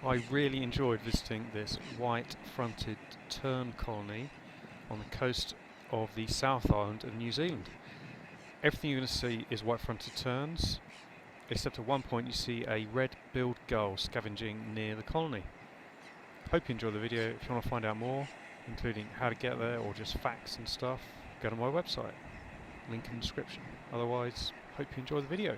I really enjoyed visiting this white-fronted tern colony on the coast of the South Island of New Zealand. Everything you're going to see is white-fronted terns, except at one point you see a red-billed gull scavenging near the colony. Hope you enjoy the video. If you want to find out more, including how to get there or just facts and stuff, go to my website. Link in the description. Otherwise, hope you enjoy the video.